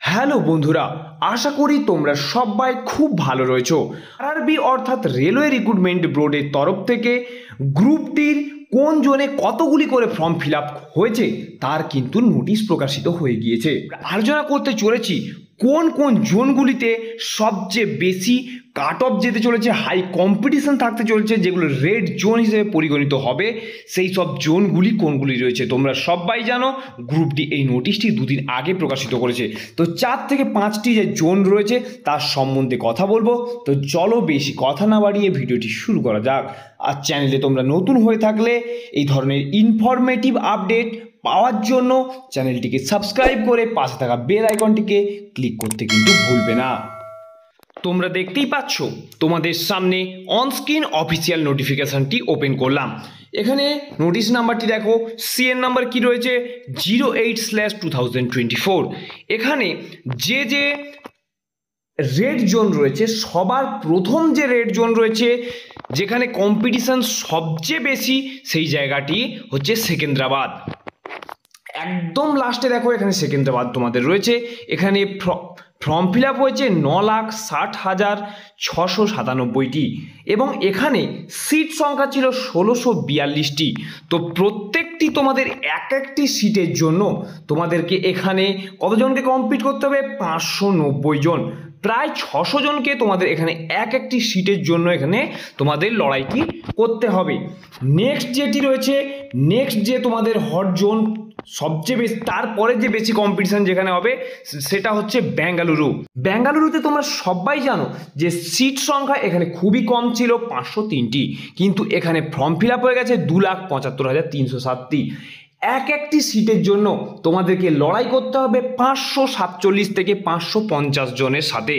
Hello বন্ধুরা, আশা করি তোমরা সবাই খুব ভালো রয়েছো। আরআরবি অর্থাৎ রেলওয়ে রিক্রুটমেন্ট বোর্ডের তরফ থেকে গ্রুপ ডির কোন জোনে কতগুলি করে ফর্ম ফিল আপ হয়েছে তার কিন্তু নোটিশ প্রকাশিত হয়ে গিয়েছে। আলোচনা করতে চলেছি কোন কোন জোনগুলিতে সবচেয়ে বেশি কাট অফ যেতে চলেছে, হাই কম্পিটিশন থাকতে চলেছে, যেগুলো রেড জোন হিসেবে পরিগণিত হবে, সেই সব জোনগুলি কোনগুলি রয়েছে। তোমরা সবাই জানো গ্রুপ ডি এই নোটিশটি দুদিন আগে প্রকাশিত করেছে। তো 4 থেকে 5টি যে জোন রয়েছে তার সম্বন্ধে কথা বলবো। তো চলো বেশি কথা না বাড়িয়ে ভিডিওটি শুরু করা যাক। আর চ্যানেলে তোমরা নতুন হয়ে থাকলে এই ধরনের ইনফরমেটিভ আপডেট পাওয়ার জন্য চ্যানেলটিকে সাবস্ক্রাইব করে পাশে থাকা বেল আইকনটিকে ক্লিক করতে কিন্তু ভুলবে না। তোমরা দেখতেই পাচ্ছ তোমাদের সামনে অনস্ক্রিন অফিসিয়াল নোটিফিকেশনটি ওপেন করলাম। এখানে নোটিশ নাম্বারটি দেখো, সিএন নাম্বার কি রয়েছে 08/2024। এখানে যে রেড জোন রয়েছে, সবার প্রথম যে রেড জোন রয়েছে যেখানে কম্পিটিশন সবচেয়ে বেশি, সেই জায়গাটি হচ্ছে সেকেন্দ্রাবাদ। একদম লাস্টে দেখো এখানে সেকেন্দ্রাবাদ তোমাদের রয়েছে। এখানে ফর্ম ফিল আপ হয়েছে 9,60,697টি এবং এখানে সিট সংখ্যা ছিল 1642টি। তো প্রত্যেকটি তোমাদের এক একটি সিটের জন্য তোমাদেরকে এখানে কতজনকে কমপ্লিট করতে হবে? 590 জন, প্রায় 600 জনকে তোমাদের এখানে এক একটি সিটের জন্য এখানে তোমাদের লড়াইটি করতে হবে। নেক্সট যেটি রয়েছে, নেক্সট যে তোমাদের হট জোন সবচেয়ে বেশি, তারপরে যে বেশি কম্পিটিশন যেখানে হবে সেটা হচ্ছে বেঙ্গালুরু। বেঙ্গালুরুতে তোমরা সবাই জানো যে সিট সংখ্যা এখানে খুবই কম ছিল, 503টি, কিন্তু এখানে ফর্ম ফিল আপ হয়ে গেছে 2,75,307টি। এক একটি সিটের জন্য তোমাদেরকে লড়াই করতে হবে 547 থেকে 550 জনের সাথে।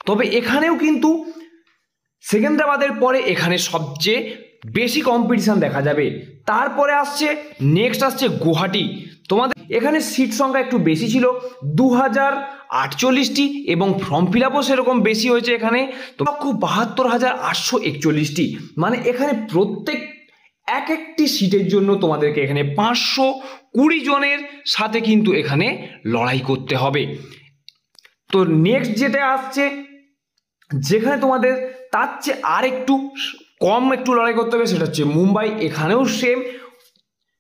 তবে এখানেও কিন্তু সেকেন্দ্রাবাদের পরে এখানে সবচেয়ে বেশি কম্পিটিশন দেখা যাবে। তারপরে নেক্সট আসছে গুয়াহাটি। তোমাদের এখানে সিট সংখ্যা একটু বেশি ছিল 2048টি এবং ফর্ম ফিল আপও সেরকম বেশি হয়েছে এখানে 72,841টি। মানে এখানে প্রত্যেক এক একটি সিটের জন্য তোমাদেরকে এখানে 520 জনের সাথে কিন্তু এখানে লড়াই করতে হবে। তো নেক্সট যেটা আসছে যেখানে তোমাদের তার চেয়ে আর একটু কম লড়াই করতে হবে, সেটা হচ্ছে মুম্বাই। এখানেও সেম।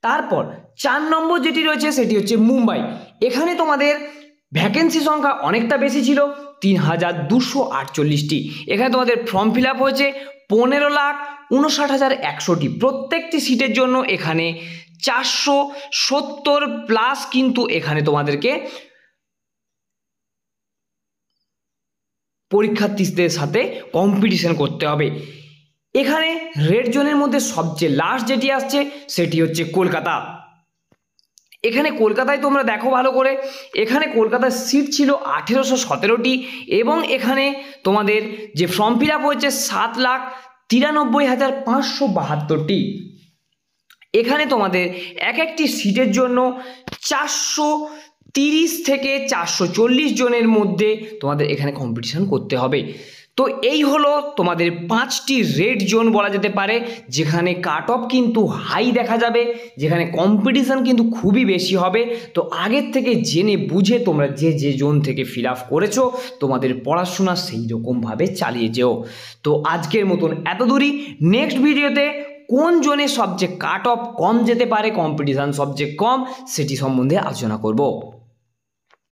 তারপর 4 নম্বর যেটি রয়েছে সেটি হচ্ছে মুম্বাই। এখানে তোমাদের ভ্যাকেন্সি সংখ্যা অনেকটা বেশি ছিল, 3,248টি। এখানে তোমাদের ফর্ম ফিল আপ হয়েছে 15,59,100টি। প্রত্যেকটি সিটের জন্য এখানে 470 প্লাস কিন্তু এখানে তোমাদেরকে পরীক্ষার্থীদের সাথে কম্পিটিশন করতে হবে। এখানে রেড জোনের মধ্যে সবচেয়ে লাস্ট যেটি আসছে সেটি হচ্ছে কলকাতা। এখানে কলকাতায় তোমরা দেখো ভালো করে, এখানে কলকাতার সিট ছিল 1,817টি এবং এখানে তোমাদের যে ফর্ম ফিল আপ হয়েছে 7,93,572টি। এখানে তোমাদের এক একটি সিটের জন্য 430 থেকে 440 জনের মধ্যে তোমাদের এখানে কম্পিটিশন করতে হবে। তো এই হলো তোমাদের 5টি রেড জোন বলা যেতে পারে, যেখানে কাট অফ কিন্তু হাই দেখা যাবে, যেখানে কম্পিটিশন কিন্তু খুবই বেশি হবে। তো আগের থেকে জেনে বুঝে তোমরা যে জোন থেকে ফিল আপ করেছো তোমাদের পড়াশোনা সেই রকমভাবে চালিয়ে যেও। তো আজকের মতন এত দূরই। নেক্সট ভিডিওতে কোন জোনে সবচেয়ে কাট অফ কম যেতে পারে, কম্পিটিশন সবচেয়ে কম, সেটি সম্বন্ধে আলোচনা করব।